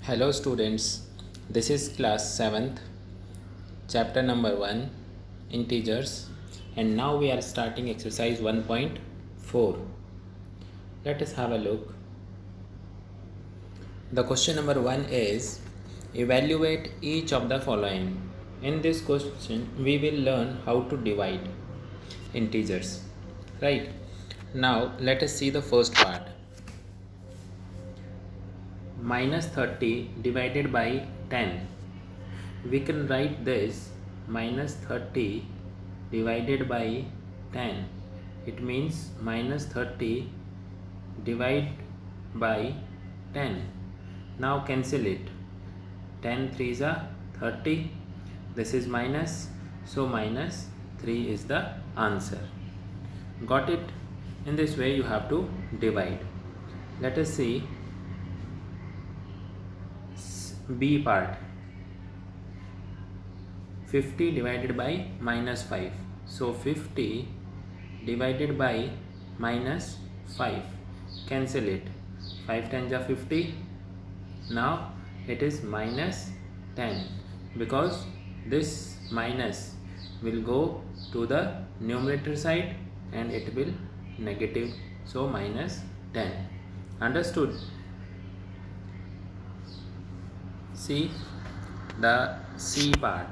Hello students, this is class 7th, chapter number 1, integers, and now we are starting exercise 1.4. Let us have a look. The question number 1 is, evaluate each of the following. In this question, we will learn how to divide integers, right? Now, let us see the first part. Minus 30 divided by 10. We can write this minus 30 divided by 10. It means minus 30 divided by 10. Now cancel it. 10 3s are 30. This is minus. So minus 3 is the answer. Got it? In this way you have to divide. Let us see B part. 50 divided by minus 5. So 50 divided by minus 5. Cancel it. 5 times are 50. Now it is minus 10 because this minus will go to the numerator side and it will negative. So minus 10. Understood? See the C part.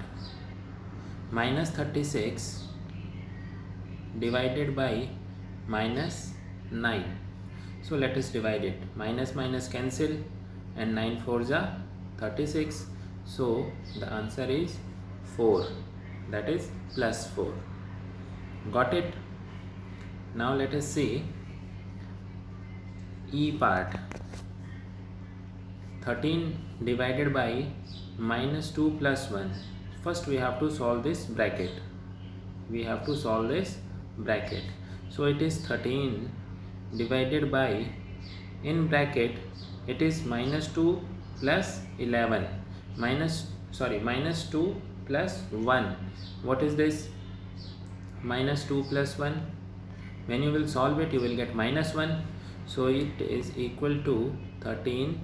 Minus 36 divided by minus 9. So let us divide it. Minus minus cancel and 9 4s are 36. So the answer is 4. That is plus 4. Got it? Now let us see E part. 13 divided by minus 2 plus 1. First we have to solve this bracket. So it is 13 divided by, in bracket it is minus 2 plus 11. Minus 2 plus 1. What is this? Minus 2 plus 1. When you will solve it, you will get minus 1. So it is equal to 13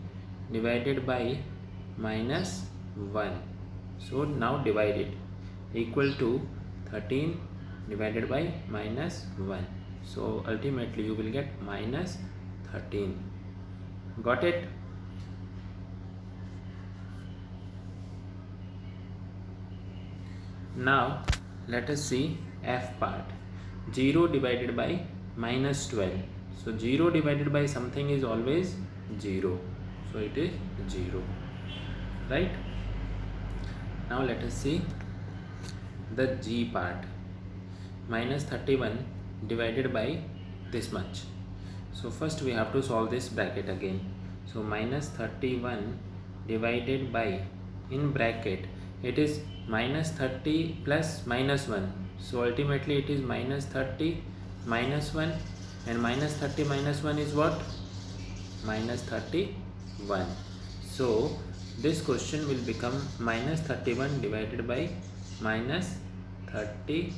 divided by minus 1. So now divide it. Equal to 13 divided by minus 1. So ultimately you will get minus 13. Got it? Now let us see F part. 0 divided by minus 12. So 0 divided by something is always 0. So it is 0. Right? Now let us see the G part. Minus 31 divided by this much. So first we have to solve this bracket again. So minus 31 divided by, in bracket it is minus 30 plus minus 1. So ultimately it is minus 30 minus 1, and minus 30 minus 1 is what? Minus 31. So this question will become minus 31 divided by minus 30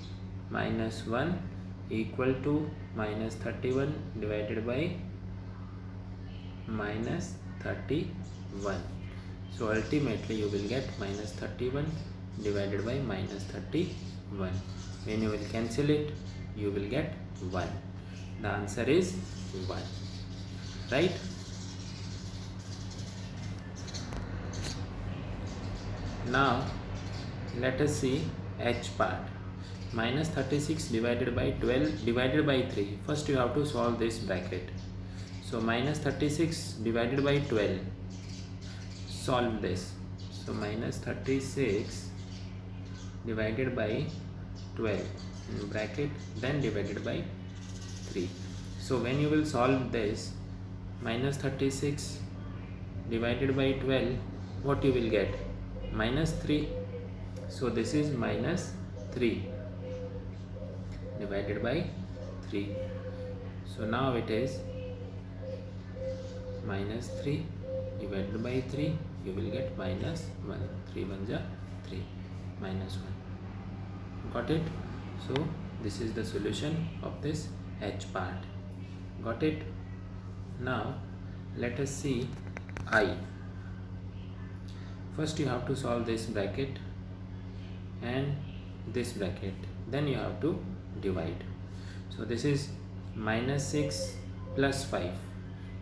minus 1 equal to minus 31 divided by minus 31. So ultimately you will get minus 31 divided by minus 31. When you will cancel it, you will get 1. The answer is 1. Right? Now let us see H part. Minus 36 divided by 12 divided by 3. First you have to solve this bracket. So minus 36 divided by 12. Solve this. So minus 36 divided by 12 in bracket, then divided by 3. So when you will solve this, minus 36 divided by 12, what you will get? Minus 3. So this is minus 3 divided by 3. So now it is minus 3 divided by 3. You will get minus 1. 3 1s are 3. Minus 1. Got it? So this is the solution of this H part. Got it? Now let us see I. First you have to solve this bracket and this bracket, then you have to divide. So this is minus 6 plus 5.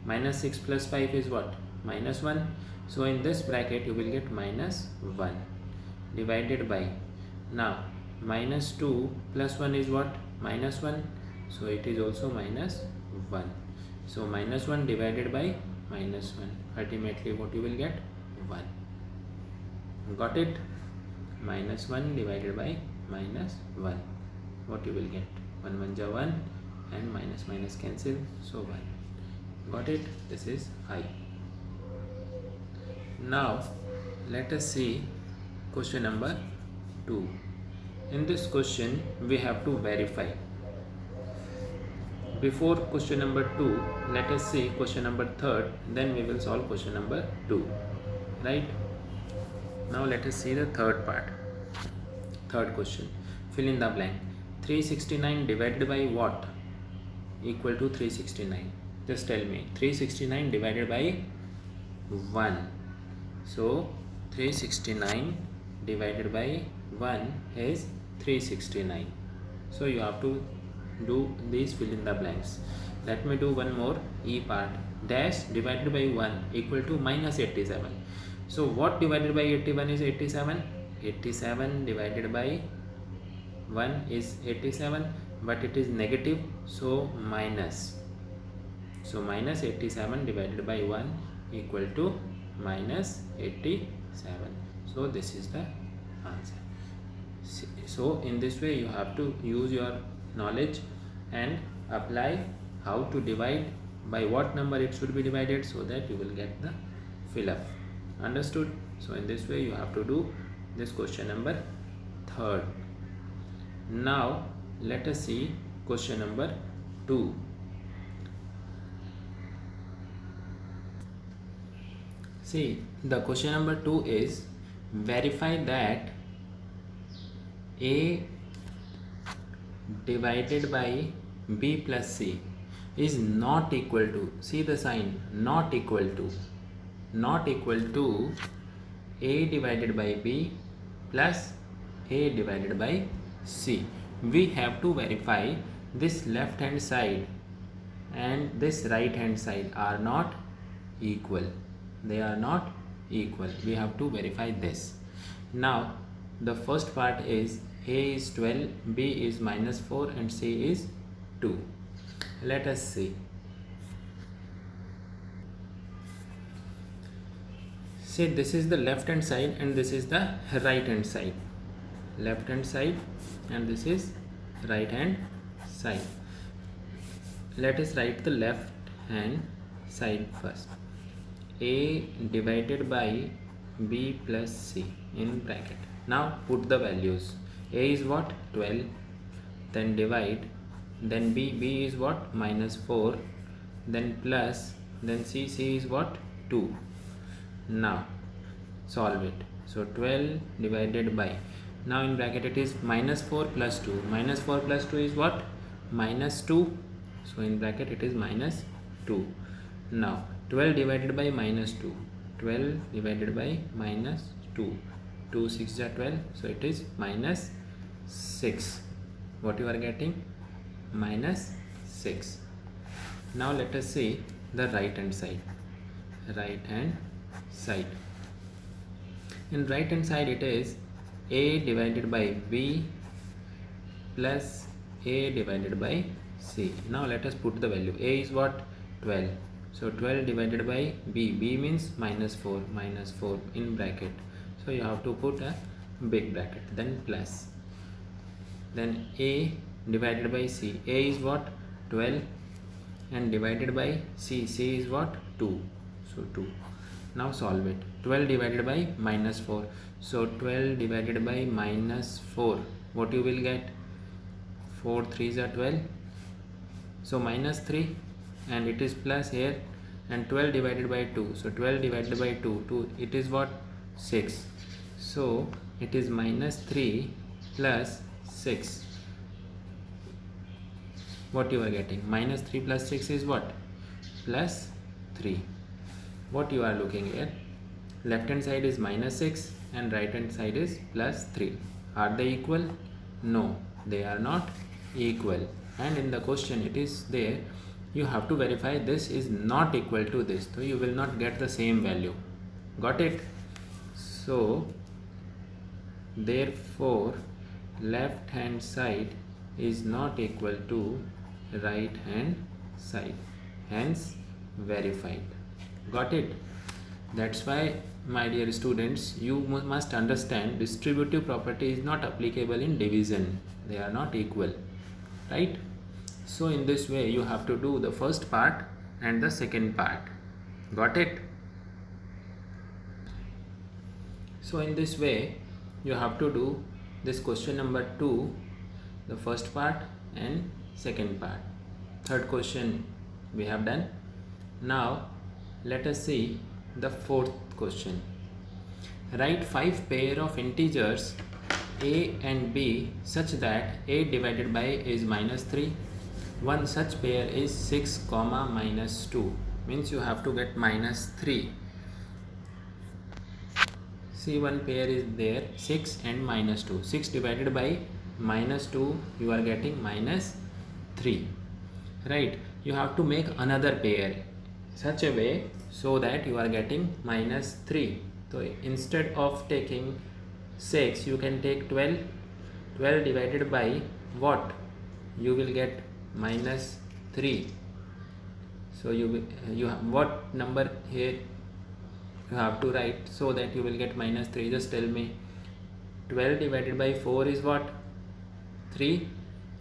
Minus 6 plus 5 is what? Minus 1. So in this bracket you will get minus 1 divided by, now minus 2 plus 1 is what? Minus 1. So it is also minus 1. So minus 1 divided by minus 1. Ultimately what you will get? 1. Got it? Minus 1 divided by minus 1. What you will get? 1 1 ja 1 and minus minus cancel. So 1. Got it? This is I. Now let us see question number 2. In this question we have to verify. Before question number 2, let us see question number 3, then we will solve question number 2. Right? Now let us see the third part. Third question. Fill in the blank. 369 divided by what? Equal to 369. Just tell me. 369 divided by 1. So 369 divided by 1 is 369. So you have to do these fill in the blanks. Let me do one more. E part. Dash divided by 1 equal to minus 87. So what divided by 81 is 87? 87 divided by 1 is 87, but it is negative, so minus. So minus 87 divided by 1 equal to minus 87. So this is the answer. So in this way you have to use your knowledge and apply how to divide, by what number it should be divided, so that you will get the fill up. Understood? So in this way you have to do this question number 3. Now let us see question number 2. See, the question number 2 is verify that A divided by B plus C is not equal to, see the sign, not equal to A divided by B plus A divided by C. We have to verify this left hand side and this right hand side are not equal. They are not equal. We have to verify this. Now the first part is A is 12, B is minus 4 and C is 2. Let us see. See, this is the left hand side and this is the right hand side. Left hand side and this is right hand side. Let us write the left hand side first. A divided by B plus C in bracket. Now put the values. A is what? 12. Then divide. Then B is what? Minus 4. Then plus. Then C is what? 2. Now solve it. So 12 divided by, now in bracket it is minus 4 plus 2. Minus 4 plus 2 is what? Minus 2. So in bracket it is minus 2. Now 12 divided by minus 2. 12 divided by minus 2. 2 6 are 12. So it is minus 6. What you are getting? Minus 6. Now let us see the right hand side. Right hand side. In right hand side it is A divided by B plus A divided by C. Now let us put the value. A is what? 12. So 12 divided by B. B means minus 4 in bracket. So you have to put a big bracket. Then plus. Then A divided by C. A is what? 12 and divided by C. C is what? 2. So 2. Now solve it. 12 divided by minus 4. So 12 divided by minus 4. What you will get? 4 3s are 12. So minus 3 and it is plus here, and 12 divided by 2. So 12 divided by 2. It is what? 6. So it is minus 3 plus 6. What you are getting? Minus 3 plus 6 is what? Plus 3. What you are looking here? left hand side is minus 6 and right hand side is plus 3. Are they equal? No, they are not equal. And in the question it is there, you have to verify this is not equal to this, so you will not get the same value. Got it? So therefore left hand side is not equal to right hand side, hence verified. Got it? That's why, my dear students, you must understand distributive property is not applicable in division. They are not equal, right? So in this way you have to do the first part and the second part. Got it? So in this way you have to do this question number 2, the first part and second part. Third question we have done. Now let us see the fourth question. Write 5 pair of integers a and b such that a divided by is minus 3. One such pair is 6 comma minus 2, means you have to get minus 3. See, one pair is there, 6 and minus 2. 6 divided by minus 2, you are getting minus 3, right? You have to make another pair such a way so that you are getting minus 3. So instead of taking 6, you can take 12. 12 divided by what? You will get minus 3. So you have what number here you have to write so that you will get minus 3? Just tell me. 12 divided by 4 is what? 3.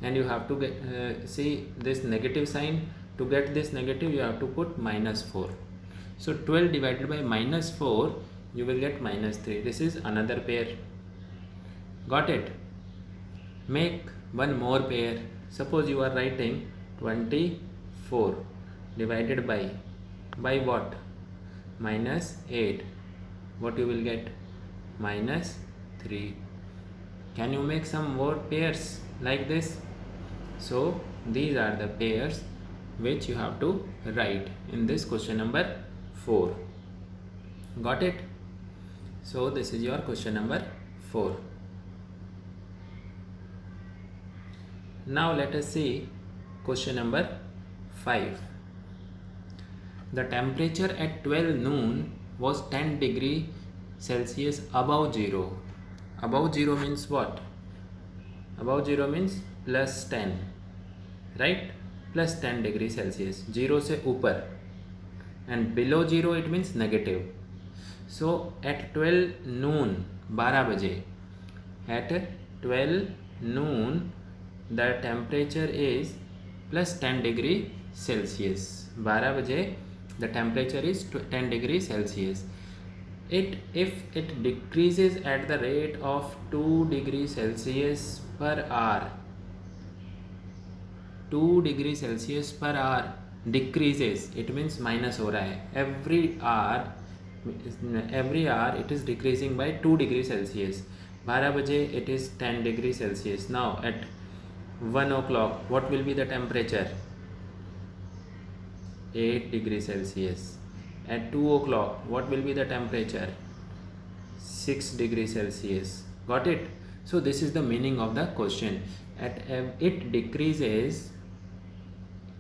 And you have to get see this negative sign. To get this negative, you have to put minus 4. So 12 divided by minus 4, you will get minus 3. This is another pair. Got it? Make one more pair. Suppose you are writing 24 divided by what? Minus 8. What you will get? Minus 3. Can you make some more pairs like this? So these are the pairs which you have to write in this question number 4. Got it? So this is your question number 4. Now let us see question number 5. The temperature at 12 noon was 10 degree Celsius above 0. Above 0 means what? Above 0 means plus 10, right? Plus 10 degree Celsius. 0 से ऊपर. And below 0 it means negative. So at 12 noon, 12 बजे, at 12 noon the temperature is plus 10 degree Celsius. 12 बजे the temperature is 10 degree Celsius. If it decreases at the rate of 2 degree Celsius per hour, 2 degree Celsius per hour decreases, it means minus हो रहा है. Every hour it is decreasing by 2 degree Celsius. 12 बजे it is 10 degree Celsius. Now at 1 o'clock what will be the temperature? 8 degree Celsius. At 2 o'clock what will be the temperature? 6 degree Celsius. Got it? So this is the meaning of the question. It decreases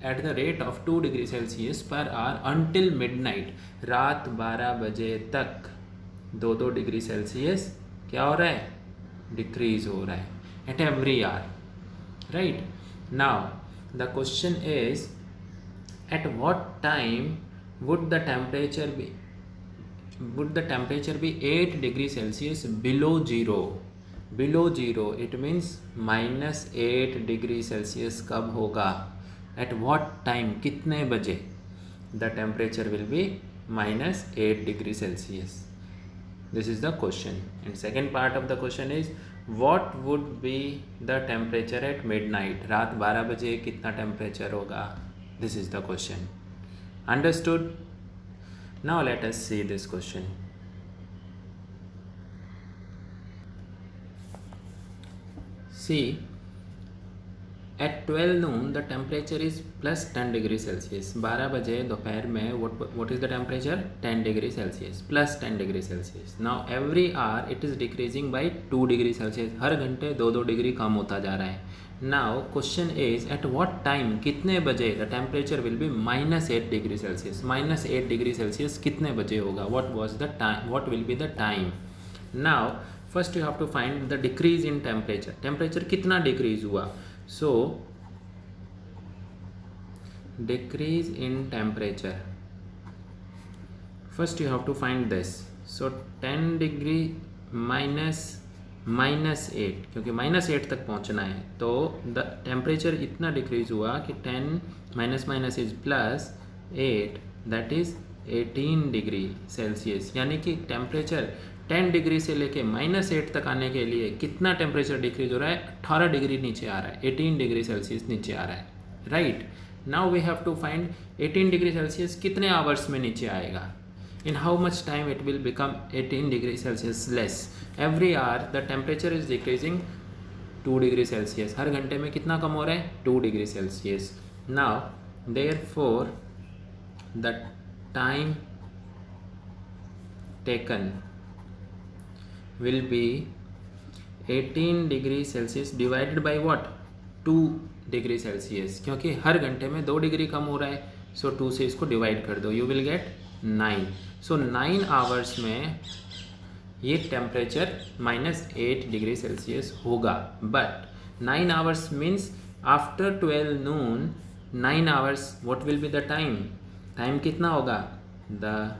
at the rate of 2 degree Celsius per hour until midnight. रात 12 बजे तक 2 degree Celsius क्या हो रहा है? Decrease हो रहा है at every hour, right? Now the question is, at what time would the temperature be 8 degree Celsius below 0? Below 0 it means minus 8 degree Celsius कब होगा? At what time? कितने बजे? The temperature will be minus 8 degree Celsius. This is the question. And second part of the question is, what would be the temperature at midnight? रात 12 बजे कितना temperature होगा? This is the question. Understood? Now let us see this question. See, at 12 noon the temperature is +10 degree Celsius. 12 बजे दोपहर में what is the temperature? 10 degree Celsius, +10 degree Celsius. Now every hour it is decreasing by 2 degree Celsius. हर घंटे 2-2 degree कम होता जा रहा है. Now question is at what time, कितने बजे the temperature will be -8 degree Celsius. -8 degree Celsius कितने बजे होगा? What was the time, what will be the time? Now first you have to find the decrease in temperature. Temperature कितना decrease हुआ? So decrease in temperature, first you have to find this. So 10 degree -8, क्योंकि -8 तक पहुंचना है, तो the temperature इतना decrease हुआ कि 10 minus is +8, that is 18 degree Celsius. यानी कि टेम्परेचर 10 डिग्री से लेके -8 तक आने के लिए कितना टेम्परेचर डिक्रीज हो रहा है? 18 डिग्री नीचे आ रहा है, 18 डिग्री सेल्सियस नीचे आ रहा है. Right, now we have to find 18 degree Celsius कितने आवर्स में नीचे आएगा. In how much time it will become 18 degree Celsius less. Every hour the temperature is decreasing 2 degree Celsius. हर घंटे में कितना कम हो रहा है? 2 degree Celsius. Now therefore the time taken will be 18 degree Celsius divided by what? 2 degree Celsius, क्योंकि हर घंटे में 2 डिग्री कम हो रहा है. सो 2 से इसको डिवाइड कर दो, you will gate 9. So 9 hours में ये टेम्परेचर -8 डिग्री सेल्सियस होगा. But 9 hours means after 12 noon, 9 hours what will be the time? Time कितना होगा? द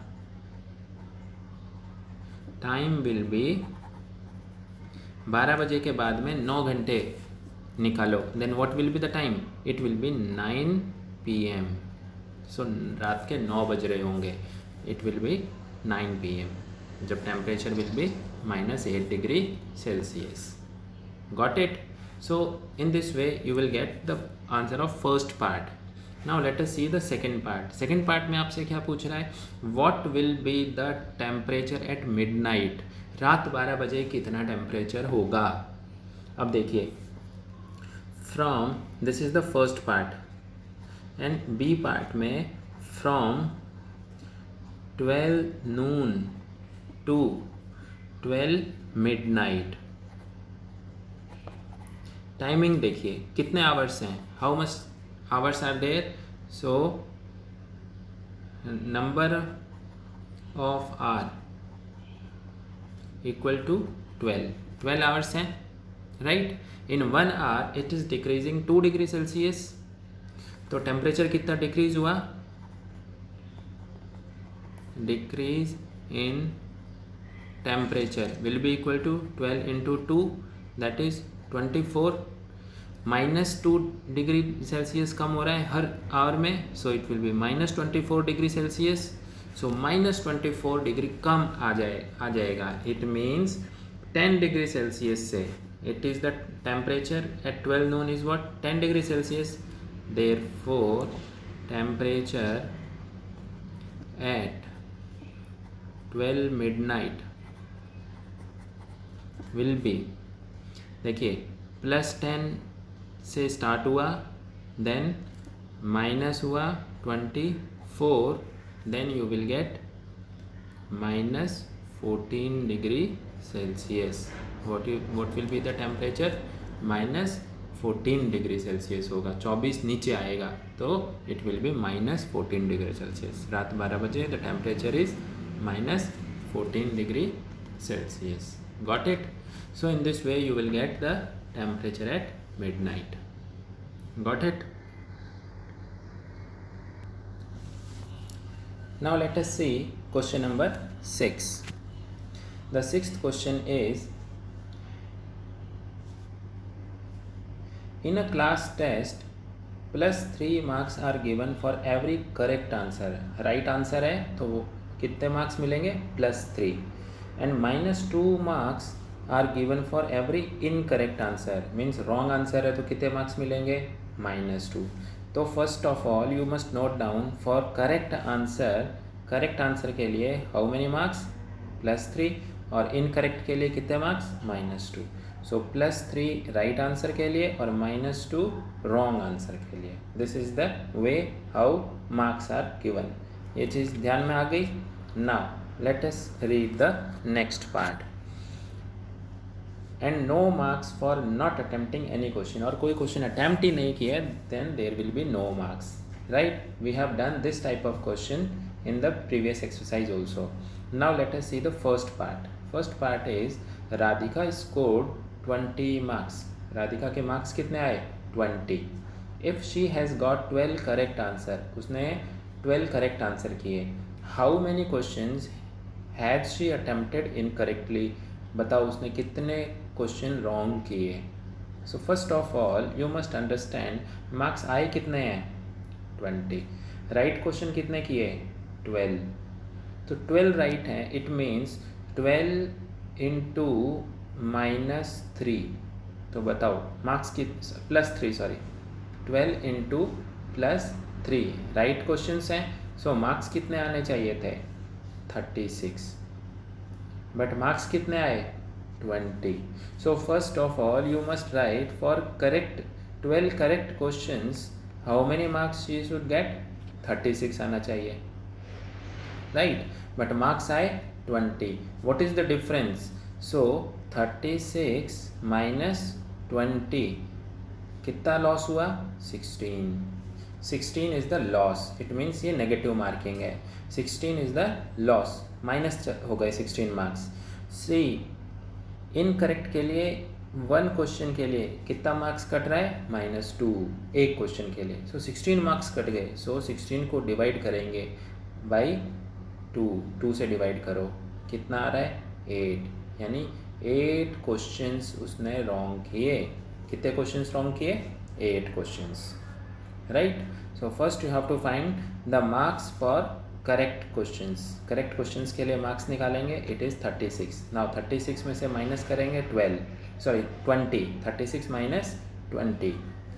टाइम विल बी 12 बजे के बाद में 9 घंटे निकालो, then what will be the time? It will be 9 PM. So रात के 9 बज रहे होंगे. इट विल बी 9 PM जब temperature will be -8 degree Celsius. Got it? So in this way you will get the answer of first part. Now let us see the second part. Second part में आपसे क्या पूछ रहा है? What will be the temperature at midnight. रात 12 बजे कितना temperature होगा? अब देखिए, from this is the first part and B part में from 12 noon to 12 midnight. Timing देखिए कितने आवर्स हैं, how much hours are there. So number of hour equal to 12 hours हैं. right, in 1 hour it is decreasing 2 degree Celsius. तो temperature कितना decrease हुआ? Decrease in temperature will be equal to 12 into 2, that is 24. -2 degree Celsius कम हो रहा है हर hour में, so it will be -24 degree Celsius. So -24 degree कम आ जाएगा. इट मीन्स 10 डिग्री सेल्सियस से it is the temperature at 12 noon is what? 10 degree Celsius. Therefore temperature at 12 midnight will be, देखिए +10 से स्टार्ट हुआ, देन माइनस हुआ 24, then you will get -14 degree Celsius. What will be the temperature? -14 degree Celsius होगा. 24 नीचे आएगा तो it will be -14 degree Celsius. रात 12 बजे the temperature is -14 degree Celsius. Got it? So in this way you will get the temperature at midnight. Got it? Now let us see question number 6. The sixth question is, in a class test +3 marks are given for every correct answer. right answer है तो कितने marks मिलेंगे? +3. and -2 marks are given for every incorrect answer. Means wrong answer है तो कितने marks मिलेंगे? -2. तो first of all you must note down for correct answer के लिए हाउ मेनी मार्क्स? +3. और इनकरेक्ट के लिए कितने मार्क्स? -2. सो +3 राइट आंसर के लिए और -2 रॉन्ग आंसर के लिए. This is the way how marks are given. ये चीज़ ध्यान में आ गई. Now let us read the next part. And no marks for not attempting any question. और कोई क्वेश्चन अटैम्प्ट ही नहीं किया then there will be no marks. Right, we have done this type of question in the previous exercise also. Now let us see the first part. First part is Radhika scored 20 marks. Radhika के marks कितने आए? 20. If she has got 12 correct answer, उसने 12 correct answer किए. How many questions had she attempted incorrectly? बताओ उसने कितने question wrong किए. So first of all you must understand marks आए कितने हैं? 20. राइट क्वेश्चन कितने किए? 12. तो 12 राइट है. It means 12 into -3. तो बताओ मार्क्स की +3 सॉरी 12 इंटू +3 राइट क्वेश्चंस हैं. सो मार्क्स कितने आने चाहिए थे? 36. बट मार्क्स कितने आए? 20. So first of all you must write for correct 12 correct questions how many marks she should get? 36 आना चाहिए. राइट, बट मार्क्स आए 20. What is the difference? So 36 minus 20 कितना लॉस हुआ? 16. 16 is the loss. It means ये negative marking है. 16 is the loss. Minus हो गए 16 marks. सी incorrect के लिए 1 क्वेश्चन के लिए कितना मार्क्स कट रहा है? -2 एक क्वेश्चन के लिए. सो 16 मार्क्स कट गए. सो 16 को डिवाइड करेंगे बाई 2 से डिवाइड करो. कितना आ रहा है? 8. यानी 8 क्वेश्चंस उसने रॉन्ग किए. कितने क्वेश्चंस रॉन्ग किए? 8 questions. Right. So first you have to find the marks for correct questions. Correct questions के लिए मार्क्स निकालेंगे. It is 36. नाउ 36 में से माइनस करेंगे 20. 36 माइनस 20.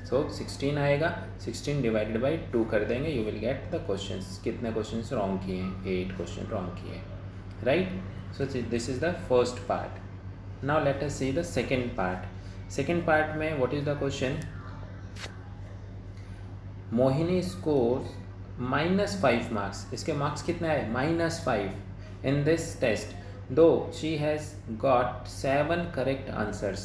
सो 16 आएगा. 16 डिवाइडेड बाई 2 कर देंगे. You will get the questions. कितने क्वेश्चंस रॉन्ग किए हैं? 8 क्वेश्चन रॉन्ग किए. Right. So this is the first part. Now let us see the second part. Second part में what is the question? Mohini scores -5 marks. इसके marks कितने आए? -5 in this test though she has got 7 correct answers.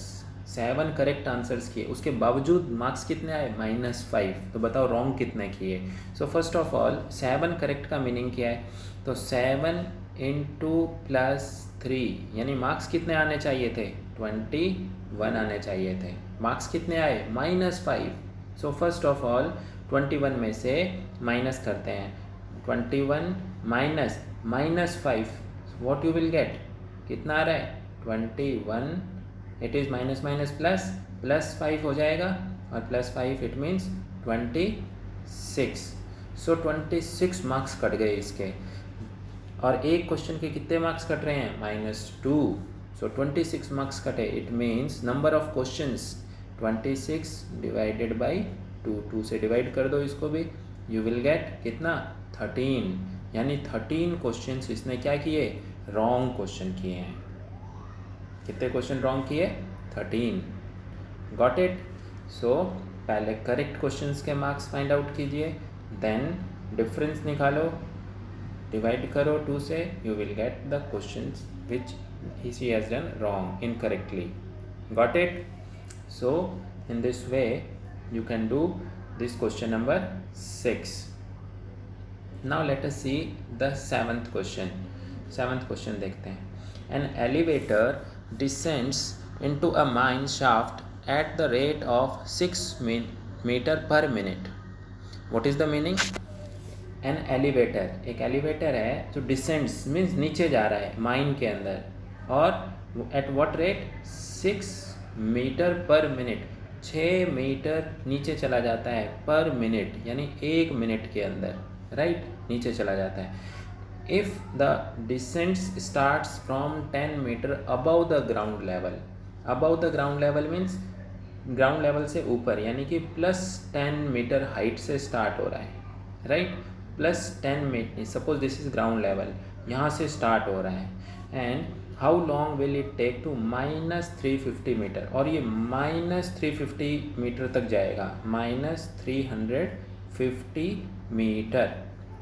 7 correct answers किए उसके बावजूद marks कितने आए? -5. तो बताओ रॉन्ग कितने किए? So first of all 7 correct का मीनिंग क्या है? तो 7 इंटू +3 यानी मार्क्स कितने आने चाहिए थे? 21 आने चाहिए थे. मार्क्स कितने आए? -5. सो फर्स्ट ऑफ ऑल 21 में से माइनस करते हैं. 21 minus -5 what you will gate? कितना आ रहा है? 21. It is minus minus plus 5 हो जाएगा और +5 it means 26. So 26 marks cut गए इसके. और एक क्वेश्चन के कितने मार्क्स कट रहे हैं? -2. सो 26 मार्क्स कटे. It means number of questions 26 divided by 2 से डिवाइड कर दो इसको भी. यू विल गेट कितना? 13. यानी 13 क्वेश्चंस इसने क्या किए? रॉन्ग क्वेश्चन किए हैं. कितने क्वेश्चन रॉन्ग किए? 13. Got it. सो पहले करेक्ट क्वेश्चंस के मार्क्स फाइंड आउट कीजिए. देन डिफरेंस निकालो. डिवाइड करो 2 से. You will get the questions which he has done wrong incorrectly. Got it? So in this way you can do this question number 6. Now let us see the 7th question. 7th question देखते हैं. An elevator descends into a mine shaft at the rate of 6 meter per minute. What is the meaning? An elevator, एक elevator है जो descends means नीचे जा रहा है mine के अंदर. और at what rate? 6 मीटर पर मिनट. 6 मीटर नीचे चला जाता है पर मिनट यानी 1 मिनट के अंदर. राइट, नीचे चला जाता है. If the descent starts from 10 metre above the ground level. Above the ground level means ground level से ऊपर यानी कि +10 मीटर हाइट से स्टार्ट हो रहा है. Right, +10 metre. Suppose this is ground level. यहाँ से स्टार्ट हो रहा है. And how long will it take to -350 metre, और ये -350 मीटर तक जाएगा, -350 मीटर,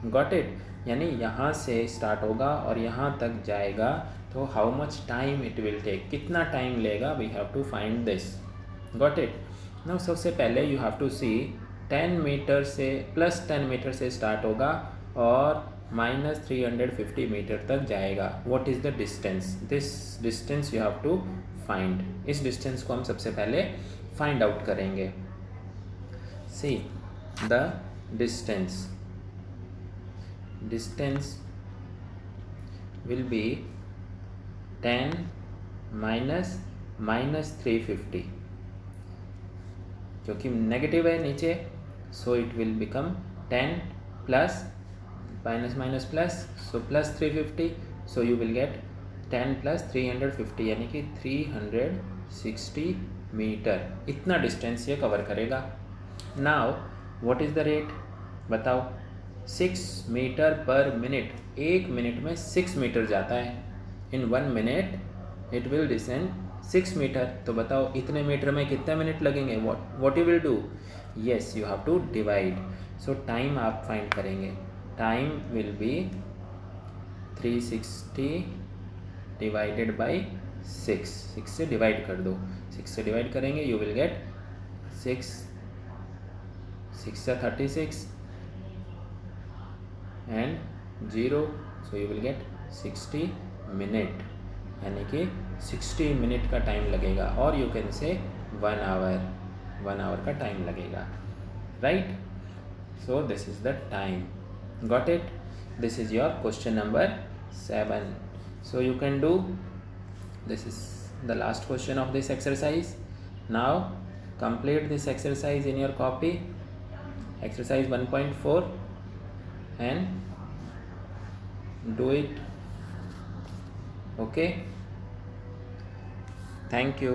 गॉट इट। यानी यहाँ से स्टार्ट होगा और यहाँ तक जाएगा, तो how much time it will take, कितना टाइम लेगा, we have to find this, got it. Now सबसे पहले you have to see 10 metre से +10 मीटर से स्टार्ट होगा और -350 मीटर तक जाएगा। What is the distance, this distance you have to find. इस डिस्टेंस को हम सबसे पहले फाइंड आउट करेंगे। See the distance will be 10 -350, क्योंकि नेगेटिव है नीचे, so it will become 10 plus -, so +350, so you will get 10 + 350 यानी कि 360 मीटर, इतना डिस्टेंस ये कवर करेगा। Now what is the rate, बताओ। 6 मीटर पर मिनट, 1 मिनट में 6 मीटर जाता है। In 1 minute it will descend 6 metre. तो बताओ इतने मीटर में कितने मिनट लगेंगे, what you will do, yes you have to divide. So time आप फाइंड करेंगे, time will be 360 divided by 6, 6 से डिवाइड कर दो, 6 से डिवाइड करेंगे यू विल गेट 6 से 36 and 0, so you will gate 60 minute, यानी कि 60 मिनट का टाइम लगेगा, और यू कैन से 1 आवर का टाइम लगेगा, right. So this is the time, got it, this is your question number 7. So you can do, this is the last question of this exercise. Now complete this exercise in your copy, exercise 1.4, and do it, okay, thank you.